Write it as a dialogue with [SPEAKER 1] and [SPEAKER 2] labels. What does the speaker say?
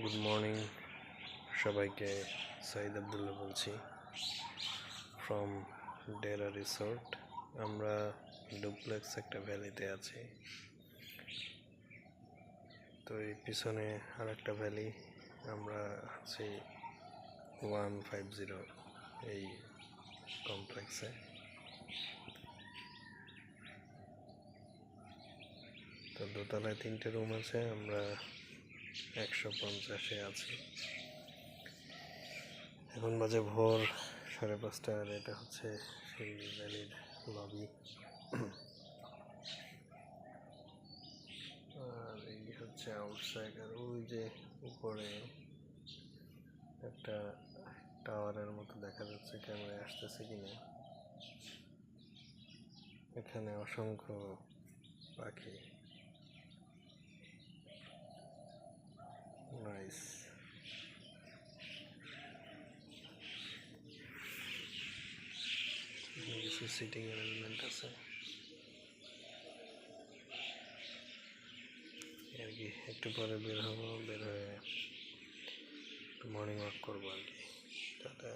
[SPEAKER 1] Good morning সবাইকে। সাইদ আবদুল্লাহ বলছি from Dera resort. আমরা ডুপ্লেক্স একটা ভ্যালিতে আছি। তো এই পিছনে আর একটা ভ্যালি, আমরা আছি 150 এই কমপ্লেক্সে। তো দোতলায় 3টে রুম আছে, আমরা 150-এ আছি। এখন বাজে ভোর 5:30, আর এটা হচ্ছে সেই ভ্যালির লবি। আর এই হচ্ছে আউটসাইড, আর ওই যে উপরে একটা টাওয়ারের মতো দেখা যাচ্ছে, ক্যামেরায় আসতেছে কিনা। এখানে অসংখ্য পাখি, নাইস। কিছু সিটিং অ্যারেঞ্জমেন্ট আছে আর কি। একটু পরে বের হবো, বের হয়ে মর্নিং ওয়াক করবো আর কি। টাটা।